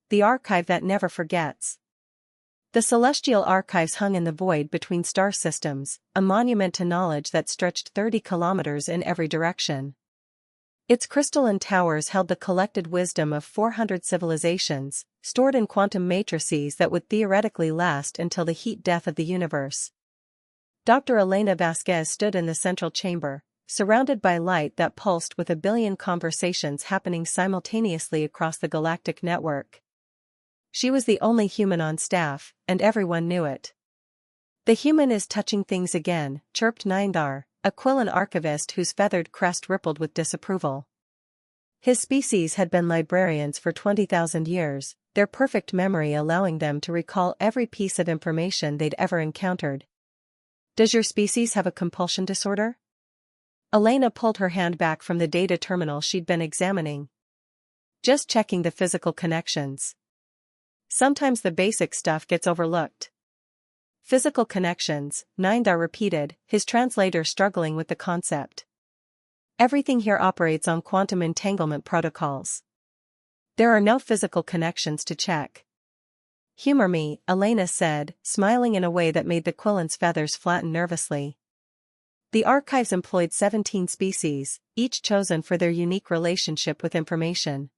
the archive that never forgets. The celestial archives hung in the void between star systems, a monument to knowledge that stretched 30 kilometers in every direction. Its crystalline towers held the collected wisdom of 400 civilizations, stored in quantum matrices that would theoretically last until the heat death of the universe. Dr. Elena Vasquez stood in the central chamber, surrounded by light that pulsed with a billion conversations happening simultaneously across the galactic network. She was the only human on staff, and everyone knew it. "The human is touching things again," chirped Nindar, a Quillan archivist whose feathered crest rippled with disapproval. His species had been librarians for 20,000 years, their perfect memory allowing them to recall every piece of information they'd ever encountered. "Does your species have a compulsion disorder?" Elena pulled her hand back from the data terminal she'd been examining. "Just checking the physical connections. Sometimes the basic stuff gets overlooked." "Physical connections," Nindar repeated, his translator struggling with the concept. "Everything here operates on quantum entanglement protocols. There are no physical connections to check." "Humor me," Elena said, smiling in a way that made the Quillan's feathers flatten nervously. The archives employed 17 species, each chosen for their unique relationship with information.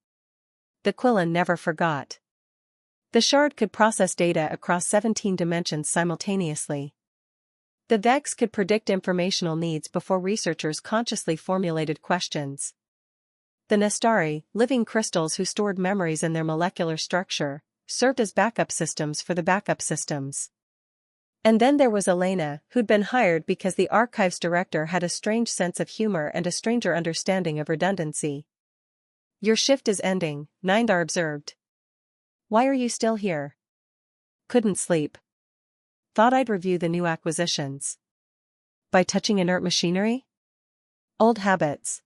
The Quillan never forgot. The shard could process data across 17 dimensions simultaneously. The Vex could predict informational needs before researchers consciously formulated questions. The Nestari, living crystals who stored memories in their molecular structure, served as backup systems for the backup systems. And then there was Elena, who'd been hired because the archives director had a strange sense of humor and a stranger understanding of redundancy. "Your shift is ending," Nindar observed. "Why are you still here?" "Couldn't sleep. Thought I'd review the new acquisitions." "By touching inert machinery?" "Old habits."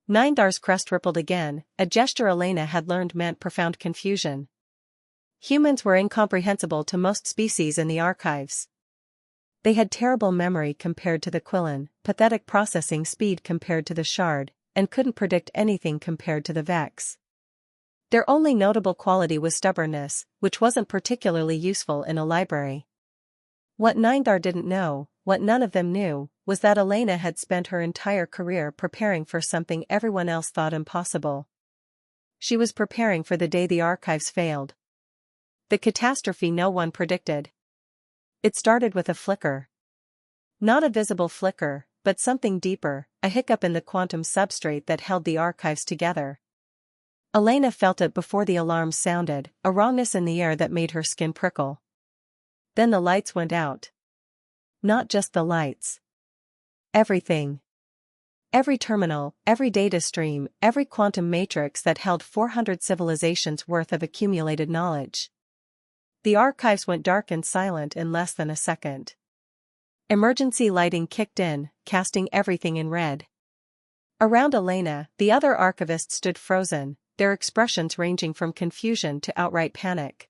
Nindar's crest rippled again, a gesture Elena had learned meant profound confusion. Humans were incomprehensible to most species in the archives. They had terrible memory compared to the Quillan, pathetic processing speed compared to the shard, and couldn't predict anything compared to the Vex. Their only notable quality was stubbornness, which wasn't particularly useful in a library. What Nindar didn't know, what none of them knew, was that Elena had spent her entire career preparing for something everyone else thought impossible. She was preparing for the day the archives failed. The catastrophe no one predicted. It started with a flicker. Not a visible flicker, but something deeper, a hiccup in the quantum substrate that held the archives together. Elena felt it before the alarm sounded, a wrongness in the air that made her skin prickle. Then the lights went out. Not just the lights. Everything. Every terminal, every data stream, every quantum matrix that held 400 civilizations worth of accumulated knowledge. The archives went dark and silent in less than a second. Emergency lighting kicked in, casting everything in red. Around Elena, the other archivists stood frozen, their expressions ranging from confusion to outright panic.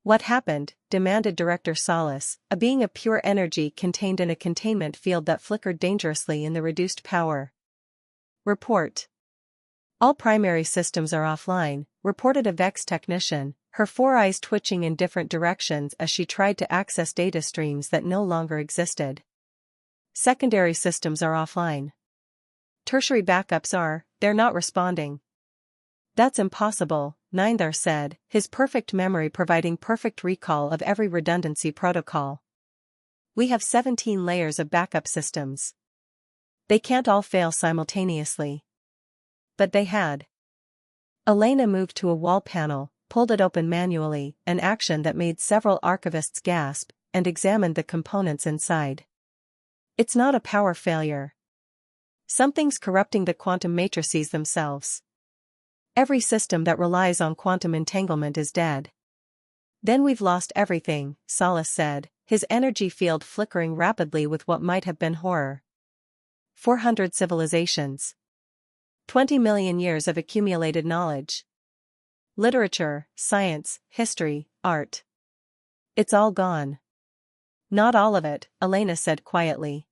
"What happened?" demanded Director Salas, a being of pure energy contained in a containment field that flickered dangerously in the reduced power. "Report. All primary systems are offline," reported a Vex technician, her four eyes twitching in different directions as she tried to access data streams that no longer existed. "Secondary systems are offline. Tertiary backups they're not responding." "That's impossible," Nindar said, his perfect memory providing perfect recall of every redundancy protocol. "We have 17 layers of backup systems. They can't all fail simultaneously." But they had. Elena moved to a wall panel, pulled it open manually, an action that made several archivists gasp, and examined the components inside. "It's not a power failure. Something's corrupting the quantum matrices themselves. Every system that relies on quantum entanglement is dead." "Then we've lost everything," Salas said, his energy field flickering rapidly with what might have been horror. 400 civilizations. 20 million years of accumulated knowledge. Literature, science, history, art. It's all gone." "Not all of it," Elena said quietly.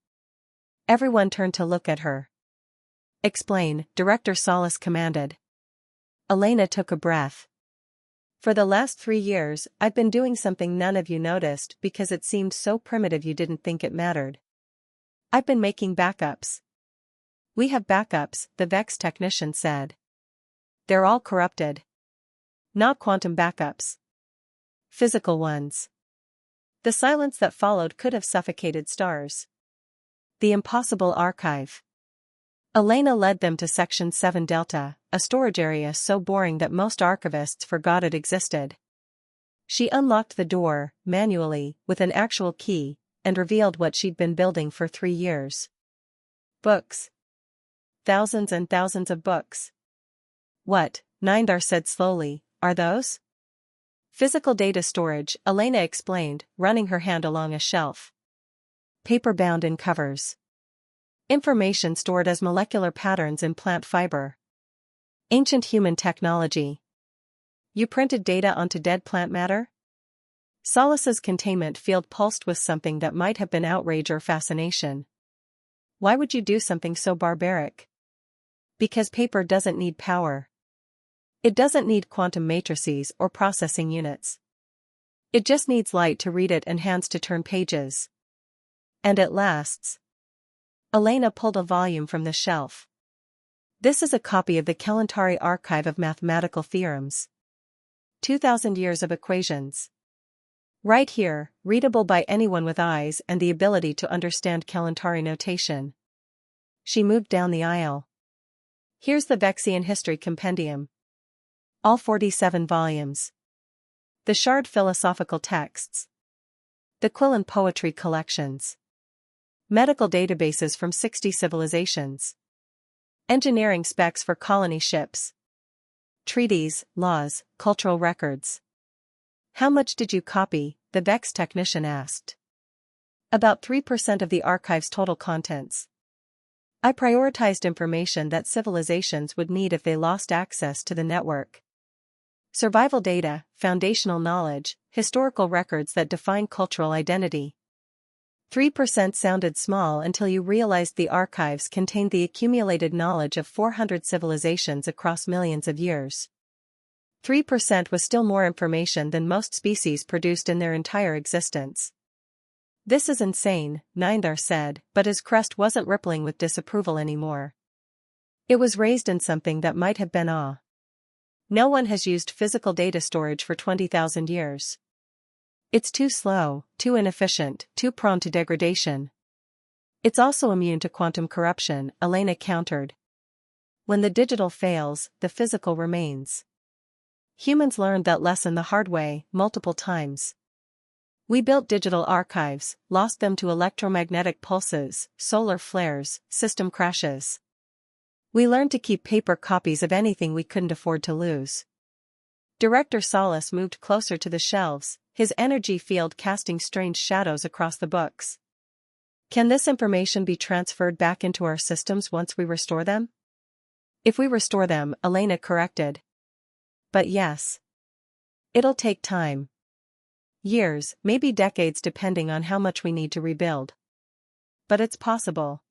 Everyone turned to look at her. "Explain," Director Salas commanded. Elena took a breath. For the last 3 years, I've been doing something none of you noticed because it seemed so primitive you didn't think it mattered. I've been making backups. We have backups, the Vex technician said. They're all corrupted. Not quantum backups. Physical ones. The silence that followed could have suffocated stars. The impossible archive. Elena led them to Section 7 Delta, a storage area so boring that most archivists forgot it existed. She unlocked the door, manually, with an actual key, and revealed what she'd been building for 3 years. Books. Thousands and thousands of books. What, Nindar said slowly, are those? Physical data storage, Elena explained, running her hand along a shelf. Paper-bound in covers. Information stored as molecular patterns in plant fiber. Ancient human technology. You printed data onto dead plant matter? Solace's containment field pulsed with something that might have been outrage or fascination. Why would you do something so barbaric? Because paper doesn't need power. It doesn't need quantum matrices or processing units. It just needs light to read it and hands to turn pages. And it lasts. Elena pulled a volume from the shelf. This is a copy of the Kalantari Archive of Mathematical Theorems. 2,000 years of equations. Right here, readable by anyone with eyes and the ability to understand Kalantari notation. She moved down the aisle. Here's the Vexian History Compendium. All 47 volumes. The Shard Philosophical Texts. The Quillen Poetry Collections. Medical databases from 60 civilizations. Engineering specs for colony ships. Treaties, laws, cultural records. How much did you copy? The Vex technician asked. About 3% of the archive's total contents. I prioritized information that civilizations would need if they lost access to the network. Survival data, foundational knowledge, historical records that define cultural identity. 3% sounded small until you realized the archives contained the accumulated knowledge of 400 civilizations across millions of years. 3% was still more information than most species produced in their entire existence. This is insane, Nindar said, but his crest wasn't rippling with disapproval anymore. It was raised in something that might have been awe. No one has used physical data storage for 20,000 years. It's too slow, too inefficient, too prone to degradation. It's also immune to quantum corruption, Elena countered. When the digital fails, the physical remains. Humans learned that lesson the hard way, multiple times. We built digital archives, lost them to electromagnetic pulses, solar flares, system crashes. We learned to keep paper copies of anything we couldn't afford to lose. Director Solace moved closer to the shelves, his energy field casting strange shadows across the books. Can this information be transferred back into our systems once we restore them? If we restore them, Elena corrected. But yes. It'll take time. Years, maybe decades depending on how much we need to rebuild. But it's possible.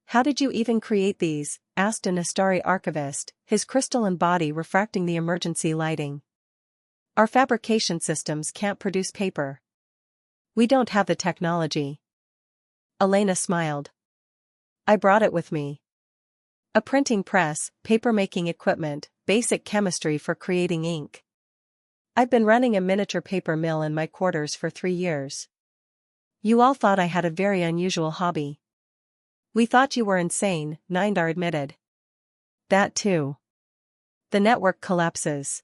How did you even create these? Asked an Astari archivist, his crystalline body refracting the emergency lighting. Our fabrication systems can't produce paper. We don't have the technology. Elena smiled. I brought it with me. A printing press, paper-making equipment, basic chemistry for creating ink. I've been running a miniature paper mill in my quarters for 3 years. You all thought I had a very unusual hobby. We thought you were insane, Nindar admitted. That too. The network collapses.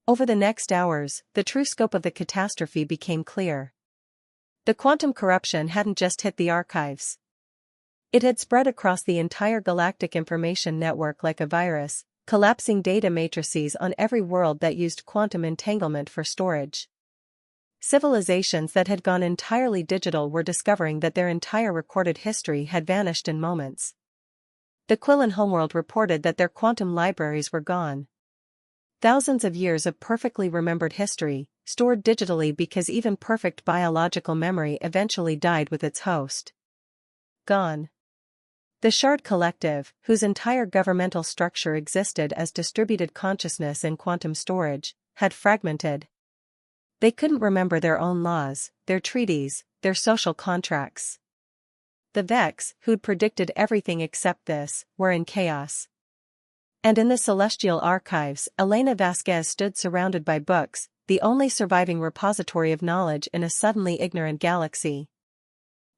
Over the next hours, the true scope of the catastrophe became clear. The quantum corruption hadn't just hit the archives. It had spread across the entire galactic information network like a virus, collapsing data matrices on every world that used quantum entanglement for storage. Civilizations that had gone entirely digital were discovering that their entire recorded history had vanished in moments. The Quillen homeworld reported that their quantum libraries were gone. Thousands of years of perfectly remembered history, stored digitally because even perfect biological memory eventually died with its host. Gone. The Shard Collective, whose entire governmental structure existed as distributed consciousness in quantum storage, had fragmented. They couldn't remember their own laws, their treaties, their social contracts. The Vex, who'd predicted everything except this, were in chaos. And in the celestial archives, Elena Vasquez stood surrounded by books, the only surviving repository of knowledge in a suddenly ignorant galaxy.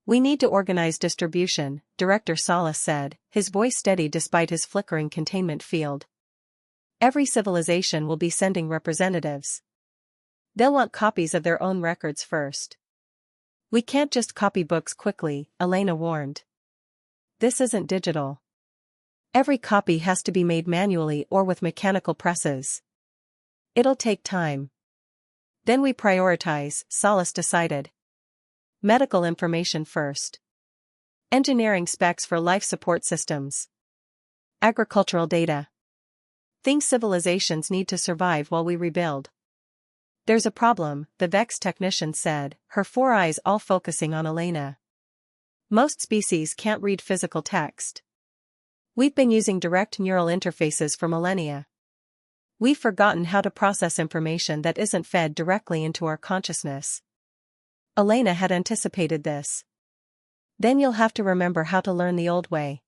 "We need to organize distribution," Director Salas said, his voice steady despite his flickering containment field. "Every civilization will be sending representatives. They'll want copies of their own records first. We can't just copy books quickly," Elena warned. "This isn't digital. Every copy has to be made manually or with mechanical presses. It'll take time." "Then we prioritize," Salas decided. "Medical information first. Engineering specs for life support systems. Agricultural data. Things civilizations need to survive while we rebuild." "There's a problem," the Vex technician said, her four eyes all focusing on Elena. "Most species can't read physical text. We've been using direct neural interfaces for millennia. We've forgotten how to process information that isn't fed directly into our consciousness." Elena had anticipated this. "Then you'll have to remember how to learn the old way.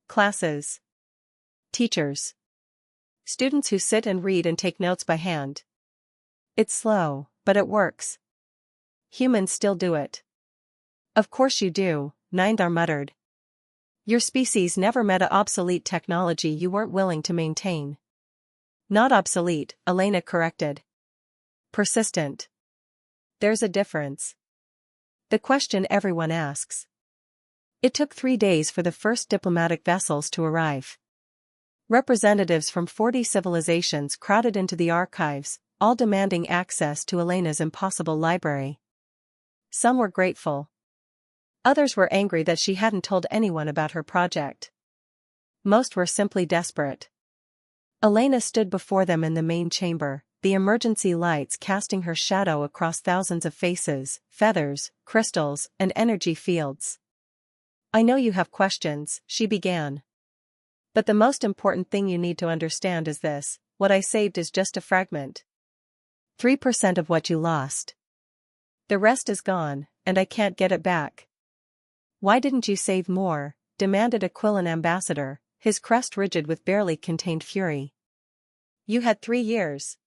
Classes. Teachers. Students who sit and read and take notes by hand. It's slow, but it works. Humans still do it." "Of course you do," Nindar muttered. "Your species never met a obsolete technology you weren't willing to maintain." "Not obsolete," Elena corrected. "Persistent. There's a difference." The question everyone asks. It took 3 days for the first diplomatic vessels to arrive. Representatives from 40 civilizations crowded into the archives, all demanding access to Elena's impossible library. Some were grateful. Others were angry that she hadn't told anyone about her project. Most were simply desperate. Elena stood before them in the main chamber, the emergency lights casting her shadow across thousands of faces, feathers, crystals, and energy fields. "I know you have questions," she began. "But the most important thing you need to understand is this: what I saved is just a fragment. 3% of what you lost. The rest is gone, and I can't get it back." "Why didn't you save more?" demanded a Quillan ambassador, his crest rigid with barely contained fury. "You had 3 years.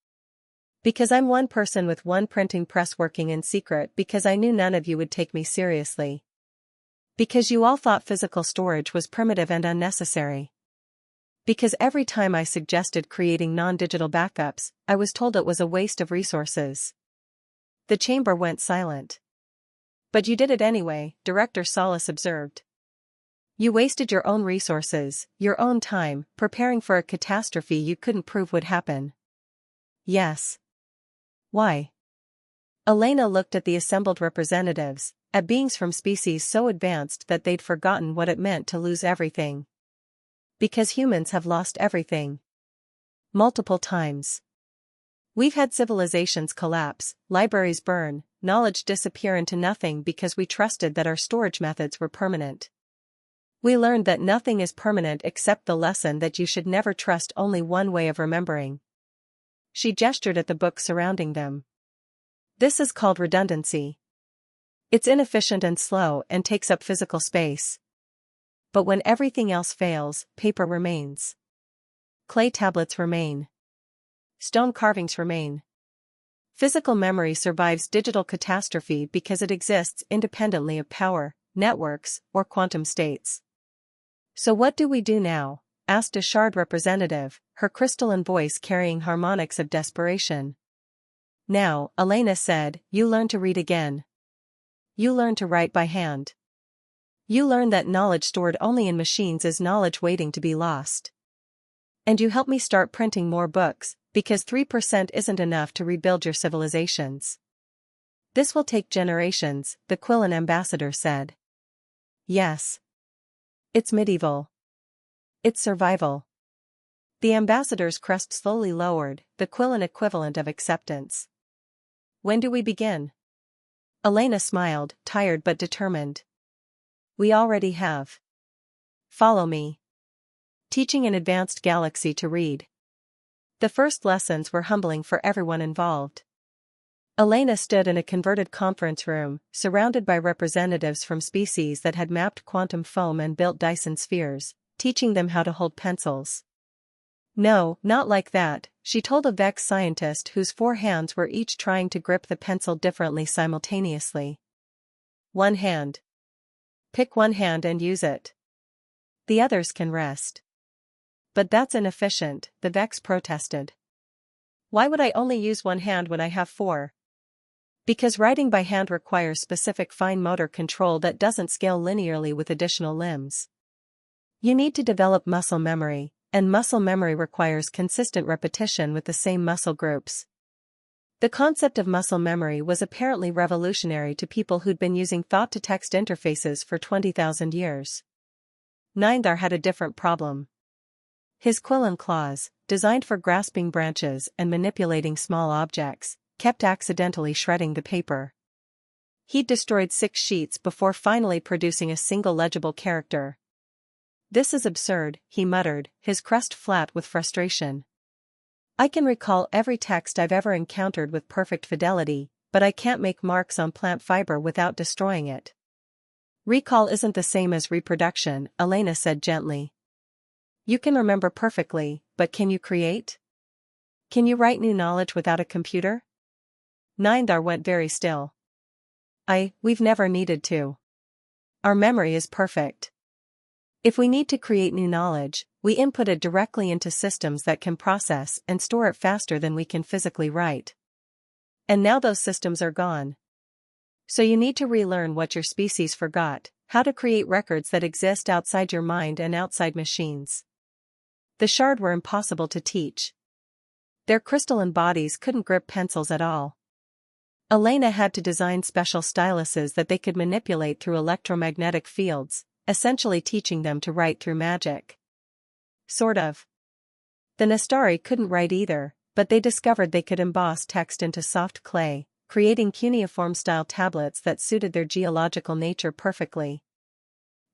Because I'm one person with one printing press working in secret, because I knew none of you would take me seriously. Because you all thought physical storage was primitive and unnecessary. Because every time I suggested creating non-digital backups, I was told it was a waste of resources." The chamber went silent. "But you did it anyway," Director Salas observed. "You wasted your own resources, your own time, preparing for a catastrophe you couldn't prove would happen." "Yes." "Why?" Elena looked at the assembled representatives, at beings from species so advanced that they'd forgotten what it meant to lose everything. "Because humans have lost everything. Multiple times. We've had civilizations collapse, libraries burn, knowledge disappear into nothing because we trusted that our storage methods were permanent. We learned that nothing is permanent except the lesson that you should never trust only one way of remembering." She gestured at the books surrounding them. "This is called redundancy. It's inefficient and slow and takes up physical space. But when everything else fails, paper remains. Clay tablets remain. Stone carvings remain. Physical memory survives digital catastrophe because it exists independently of power, networks, or quantum states." "So what do we do now?" asked a Shard representative, her crystalline voice carrying harmonics of desperation. "Now," Elena said, "you learn to read again. You learn to write by hand. You learn that knowledge stored only in machines is knowledge waiting to be lost. And you help me start printing more books, because 3% isn't enough to rebuild your civilizations." "This will take generations," the Quillan ambassador said. "Yes. It's medieval. It's survival." The ambassador's crest slowly lowered, the Quillan equivalent of acceptance. "When do we begin?" Elena smiled, tired but determined. "We already have. Follow me. Teaching an advanced galaxy to read. The first lessons were humbling for everyone involved. Elena stood in a converted conference room, surrounded by representatives from species that had mapped quantum foam and built Dyson spheres, teaching them how to hold pencils. No, not like that, she told a Vex scientist whose 4 hands were each trying to grip the pencil differently simultaneously. One hand. Pick one hand and use it. The others can rest. But that's inefficient, the Vex protested. Why would I only use one hand when I have 4? Because writing by hand requires specific fine motor control that doesn't scale linearly with additional limbs. You need to develop muscle memory, and muscle memory requires consistent repetition with the same muscle groups. The concept of muscle memory was apparently revolutionary to people who'd been using thought-to-text interfaces for 20,000 years. Nindar had a different problem. His quill and claws, designed for grasping branches and manipulating small objects, kept accidentally shredding the paper. He'd destroyed 6 sheets before finally producing a single legible character. This is absurd, he muttered, his crest flat with frustration. I can recall every text I've ever encountered with perfect fidelity, but I can't make marks on plant fiber without destroying it. Recall isn't the same as reproduction, Elena said gently. You can remember perfectly, but can you create? Can you write new knowledge without a computer? Nindar went very still. We've never needed to. Our memory is perfect. If we need to create new knowledge, we input it directly into systems that can process and store it faster than we can physically write. And now those systems are gone. So you need to relearn what your species forgot, how to create records that exist outside your mind and outside machines. The shard were impossible to teach. Their crystalline bodies couldn't grip pencils at all. Elena had to design special styluses that they could manipulate through electromagnetic fields, essentially teaching them to write through magic. Sort of. The Nastari couldn't write either, but they discovered they could emboss text into soft clay, creating cuneiform-style tablets that suited their geological nature perfectly.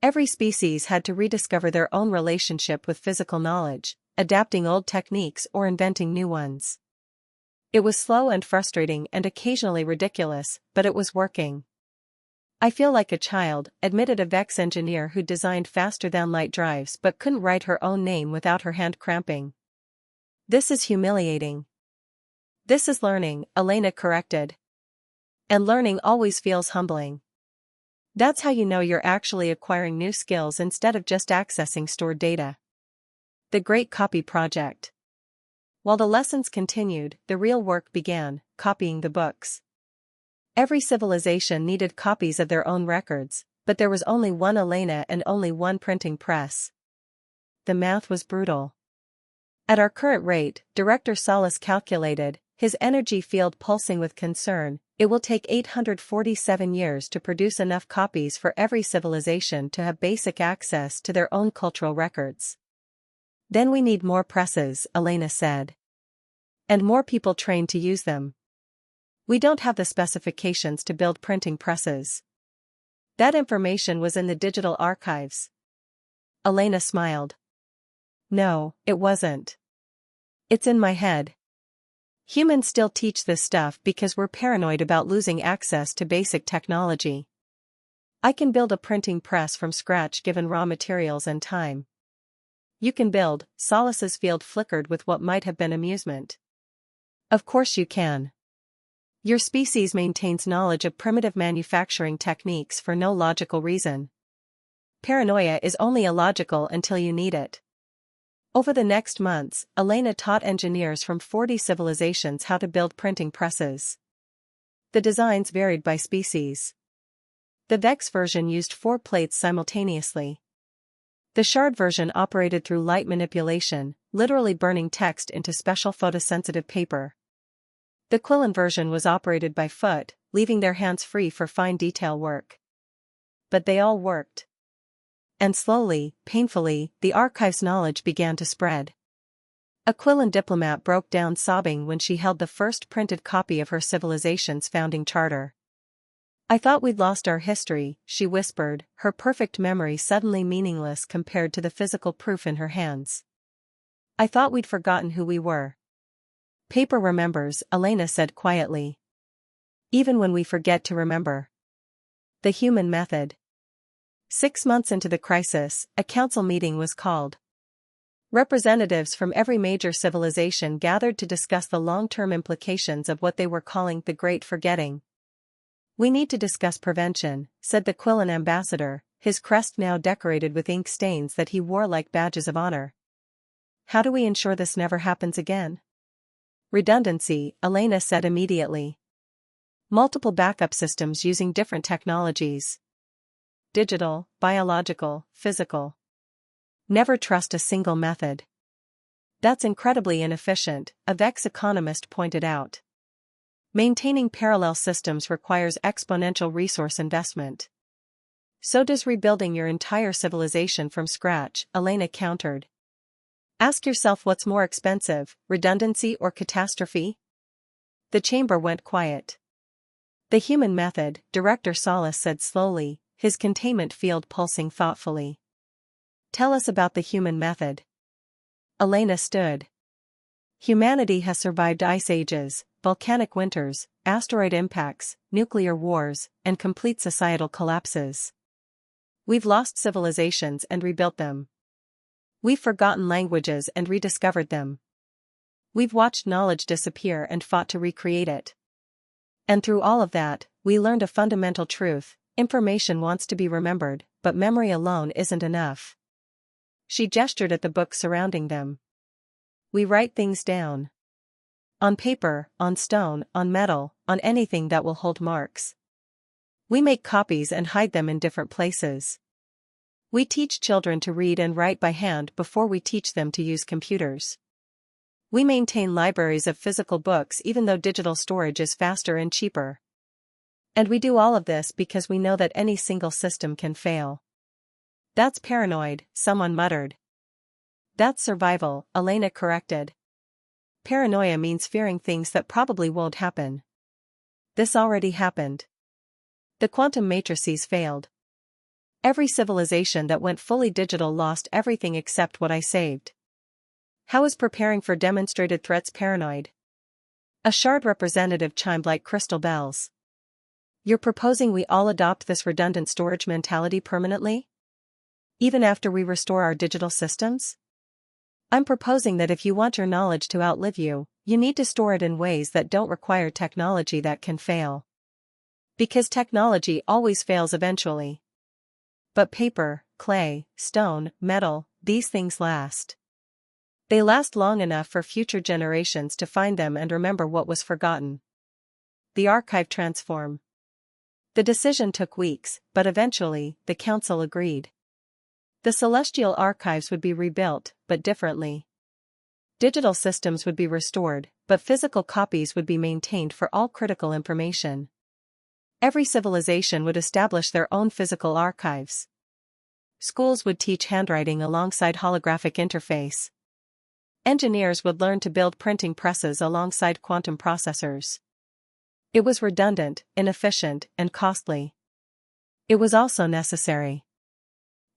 Every species had to rediscover their own relationship with physical knowledge, adapting old techniques or inventing new ones. It was slow and frustrating and occasionally ridiculous, but it was working. I feel like a child, admitted a Vex engineer who designed faster-than-light drives but couldn't write her own name without her hand cramping. This is humiliating. This is learning, Elena corrected. And learning always feels humbling. That's how you know you're actually acquiring new skills instead of just accessing stored data. The Great Copy Project. While the lessons continued, the real work began, copying the books. Every civilization needed copies of their own records, but there was only one Elena and only one printing press. The math was brutal. At our current rate, Director Salas calculated, his energy field pulsing with concern, it will take 847 years to produce enough copies for every civilization to have basic access to their own cultural records. Then we need more presses, Elena said. And more people trained to use them. We don't have the specifications to build printing presses. That information was in the digital archives. Elena smiled. No, it wasn't. It's in my head. Humans still teach this stuff because we're paranoid about losing access to basic technology. I can build a printing press from scratch given raw materials and time. You can build, Salas's field flickered with what might have been amusement. Of course you can. Your species maintains knowledge of primitive manufacturing techniques for no logical reason. Paranoia is only illogical until you need it. Over the next months, Elena taught engineers from 40 civilizations how to build printing presses. The designs varied by species. The Vex version used 4 plates simultaneously. The shard version operated through light manipulation, literally burning text into special photosensitive paper. The Quillen version was operated by foot, leaving their hands free for fine detail work. But they all worked. And slowly, painfully, the archive's knowledge began to spread. A Quillen diplomat broke down sobbing when she held the first printed copy of her civilization's founding charter. I thought we'd lost our history, she whispered, her perfect memory suddenly meaningless compared to the physical proof in her hands. I thought we'd forgotten who we were. Paper remembers, Elena said quietly. Even when we forget to remember. The human method. 6 months into the crisis, a council meeting was called. Representatives from every major civilization gathered to discuss the long-term implications of what they were calling the Great Forgetting. We need to discuss prevention, said the Quillen ambassador, his crest now decorated with ink stains that he wore like badges of honor. How do we ensure this never happens again? Redundancy, Elena said immediately. Multiple backup systems using different technologies. Digital, biological, physical. Never trust a single method. That's incredibly inefficient, a Vex economist pointed out. Maintaining parallel systems requires exponential resource investment. So does rebuilding your entire civilization from scratch, Elena countered. Ask yourself what's more expensive, redundancy or catastrophe? The chamber went quiet. The human method, Director Salas said slowly, his containment field pulsing thoughtfully. Tell us about the human method. Elena stood. Humanity has survived ice ages, volcanic winters, asteroid impacts, nuclear wars, and complete societal collapses. We've lost civilizations and rebuilt them. We've forgotten languages and rediscovered them. We've watched knowledge disappear and fought to recreate it. And through all of that, we learned a fundamental truth: information wants to be remembered, but memory alone isn't enough. She gestured at the books surrounding them. We write things down. On paper, on stone, on metal, on anything that will hold marks. We make copies and hide them in different places. We teach children to read and write by hand before we teach them to use computers. We maintain libraries of physical books even though digital storage is faster and cheaper. And we do all of this because we know that any single system can fail. That's paranoid, someone muttered. That's survival, Elena corrected. Paranoia means fearing things that probably won't happen. This already happened. The quantum matrices failed. Every civilization that went fully digital lost everything except what I saved. How is preparing for demonstrated threats paranoid? A shard representative chimed like crystal bells. You're proposing we all adopt this redundant storage mentality permanently? Even after we restore our digital systems? I'm proposing that if you want your knowledge to outlive you, you need to store it in ways that don't require technology that can fail. Because technology always fails eventually. But paper, clay, stone, metal, these things last. They last long enough for future generations to find them and remember what was forgotten. The archive transform. The decision took weeks, but eventually, the council agreed. The celestial archives would be rebuilt, but differently. Digital systems would be restored, but physical copies would be maintained for all critical information. Every civilization would establish their own physical archives. Schools would teach handwriting alongside holographic interface. Engineers would learn to build printing presses alongside quantum processors. It was redundant, inefficient, and costly. It was also necessary.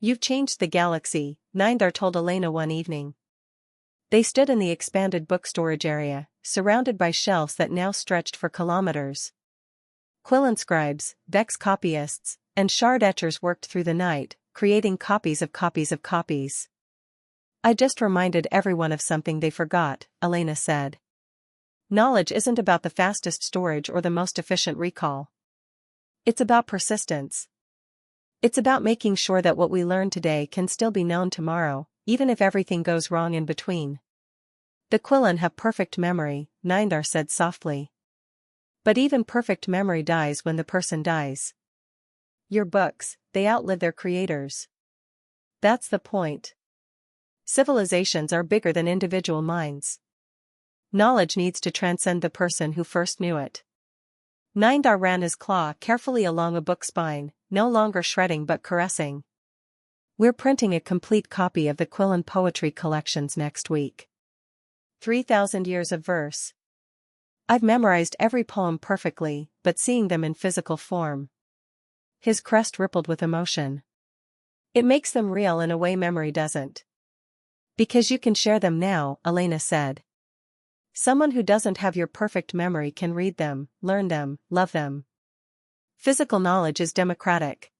You've changed the galaxy, Nindar told Elena one evening. They stood in the expanded book storage area, surrounded by shelves that now stretched for kilometers. Quillen scribes, Vex copyists, and shard etchers worked through the night, creating copies of copies of copies. I just reminded everyone of something they forgot, Elena said. Knowledge isn't about the fastest storage or the most efficient recall. It's about persistence. It's about making sure that what we learn today can still be known tomorrow, even if everything goes wrong in between. The Quillen have perfect memory, Nindar said softly. But even perfect memory dies when the person dies. Your books, they outlive their creators. That's the point. Civilizations are bigger than individual minds. Knowledge needs to transcend the person who first knew it. Nindar ran his claw carefully along a book spine, no longer shredding but caressing. We're printing a complete copy of the Quillen poetry collections next week. 3,000 years of verse. I've memorized every poem perfectly, but seeing them in physical form. His crest rippled with emotion. It makes them real in a way memory doesn't. Because you can share them now, Elena said. Someone who doesn't have your perfect memory can read them, learn them, love them. Physical knowledge is democratic.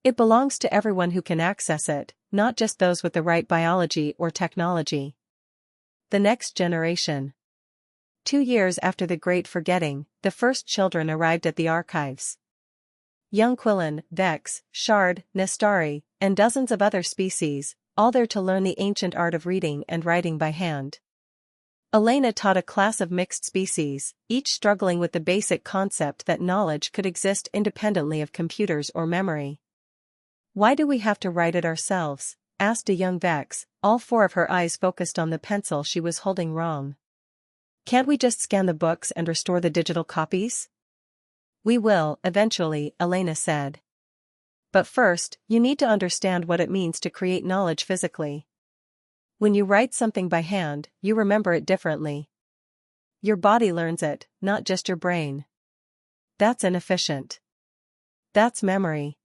It belongs to everyone who can access it, not just those with the right biology or technology. The next generation. 2 years after the Great Forgetting, the first children arrived at the archives. Young Quillen, Vex, Shard, Nestari, and dozens of other species, all there to learn the ancient art of reading and writing by hand. Elena taught a class of mixed species, each struggling with the basic concept that knowledge could exist independently of computers or memory. "Why do we have to write it ourselves?" asked a young Vex, all 4 of her eyes focused on the pencil she was holding wrong. "Can't we just scan the books and restore the digital copies?" "We will, eventually," Elena said. "But first, you need to understand what it means to create knowledge physically. When you write something by hand, you remember it differently. Your body learns it, not just your brain. That's inefficient. That's memory.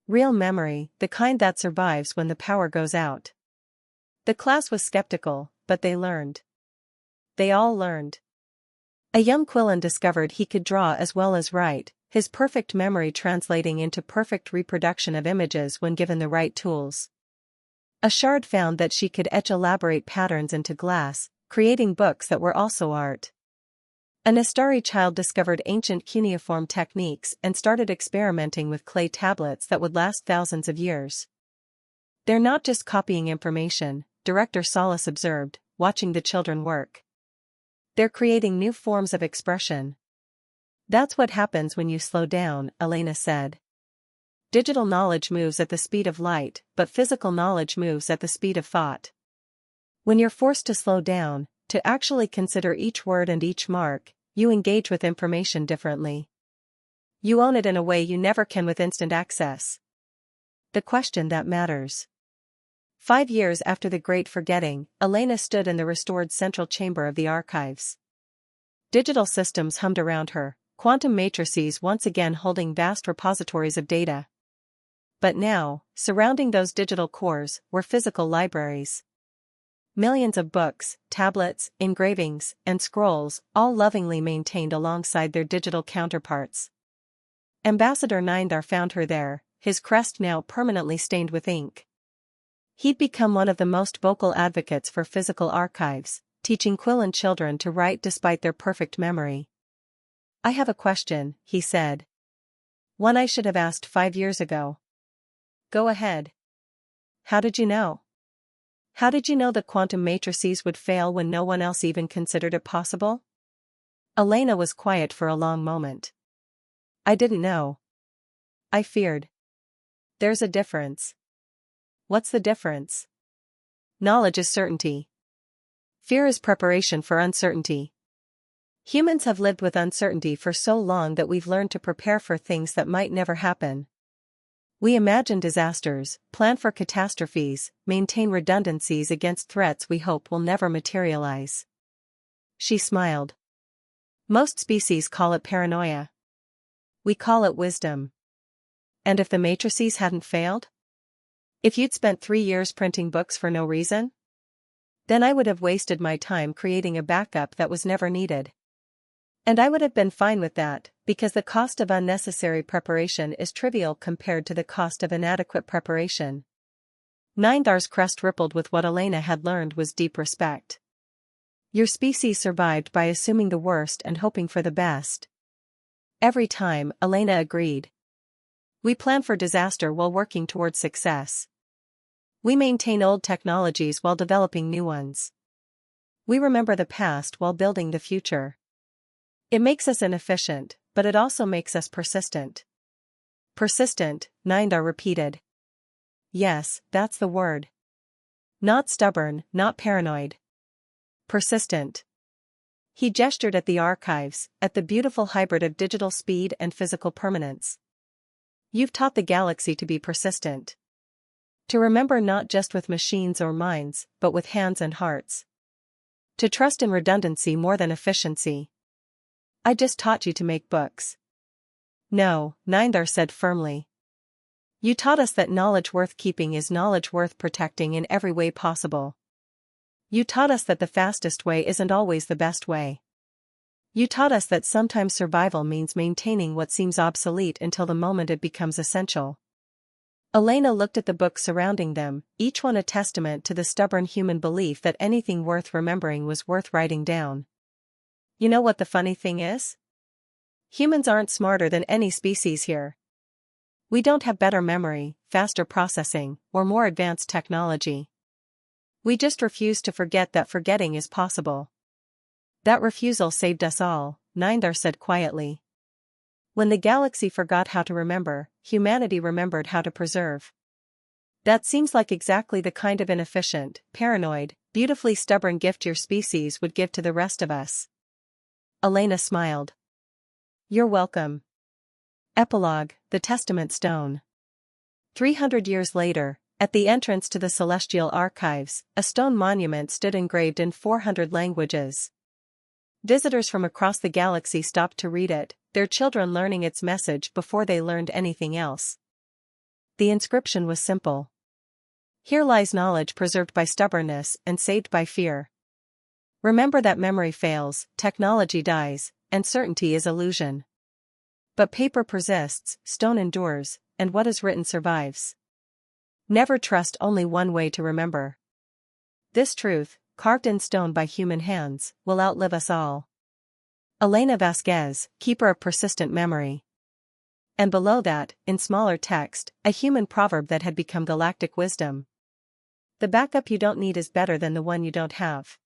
Real memory, the kind that survives when the power goes out." The class was skeptical, but they learned. They all learned. A young Quillen discovered he could draw as well as write, his perfect memory translating into perfect reproduction of images when given the right tools. A Shard found that she could etch elaborate patterns into glass, creating books that were also art. A Nestari child discovered ancient cuneiform techniques and started experimenting with clay tablets that would last thousands of years. "They're not just copying information," Director Solis observed, watching the children work. "They're creating new forms of expression." "That's what happens when you slow down," Elena said. "Digital knowledge moves at the speed of light, but physical knowledge moves at the speed of thought. When you're forced to slow down, to actually consider each word and each mark, you engage with information differently. You own it in a way you never can with instant access." The question that matters. 5 years after the Great Forgetting, Elena stood in the restored central chamber of the archives. Digital systems hummed around her, quantum matrices once again holding vast repositories of data. But now, surrounding those digital cores, were physical libraries. Millions of books, tablets, engravings, and scrolls, all lovingly maintained alongside their digital counterparts. Ambassador Nindar found her there, his crest now permanently stained with ink. He'd become one of the most vocal advocates for physical archives, teaching Quillen children to write despite their perfect memory. "I have a question," he said. "One I should have asked 5 years ago." "Go ahead." "How did you know? How did you know the quantum matrices would fail when no one else even considered it possible?" Elena was quiet for a long moment. "I didn't know. I feared." "There's a difference." "What's the difference?" "Knowledge is certainty. Fear is preparation for uncertainty. Humans have lived with uncertainty for so long that we've learned to prepare for things that might never happen. We imagine disasters, plan for catastrophes, maintain redundancies against threats we hope will never materialize." She smiled. "Most species call it paranoia. We call it wisdom. And if the matrices hadn't failed? If you'd spent 3 years printing books for no reason? Then I would have wasted my time creating a backup that was never needed. And I would have been fine with that, because the cost of unnecessary preparation is trivial compared to the cost of inadequate preparation." Nindar's crest rippled with what Elena had learned was deep respect. "Your species survived by assuming the worst and hoping for the best." "Every time," Elena agreed. "We plan for disaster while working towards success. We maintain old technologies while developing new ones. We remember the past while building the future. It makes us inefficient, but it also makes us persistent." "Persistent," Nindar repeated. "Yes, that's the word. Not stubborn, not paranoid. Persistent." He gestured at the archives, at the beautiful hybrid of digital speed and physical permanence. "You've taught the galaxy to be persistent. To remember not just with machines or minds, but with hands and hearts. To trust in redundancy more than efficiency." "I just taught you to make books." "No," Nindar said firmly. "You taught us that knowledge worth keeping is knowledge worth protecting in every way possible. You taught us that the fastest way isn't always the best way. You taught us that sometimes survival means maintaining what seems obsolete until the moment it becomes essential. Elena looked at the books surrounding them, each one a testament to the stubborn human belief that anything worth remembering was worth writing down. You know what the funny thing is? Humans aren't smarter than any species here. We don't have better memory, faster processing, or more advanced technology. We just refuse to forget that forgetting is possible. That refusal saved us all, Nindar said quietly. When the galaxy forgot how to remember, humanity remembered how to preserve. That seems like exactly the kind of inefficient, paranoid, beautifully stubborn gift your species would give to the rest of us. Elena smiled. You're welcome. Epilogue, The Testament Stone. 300 years later, at the entrance to the Celestial Archives, a stone monument stood engraved in 400 languages. Visitors from across the galaxy stopped to read it, their children learning its message before they learned anything else. The inscription was simple. Here lies knowledge preserved by stubbornness and saved by fear. Remember that memory fails, technology dies, and certainty is illusion. But paper persists, stone endures, and what is written survives. Never trust only one way to remember. This truth, carved in stone by human hands, will outlive us all. Elena Vasquez, keeper of persistent memory. And below that, in smaller text, a human proverb that had become galactic wisdom. The backup you don't need is better than the one you don't have.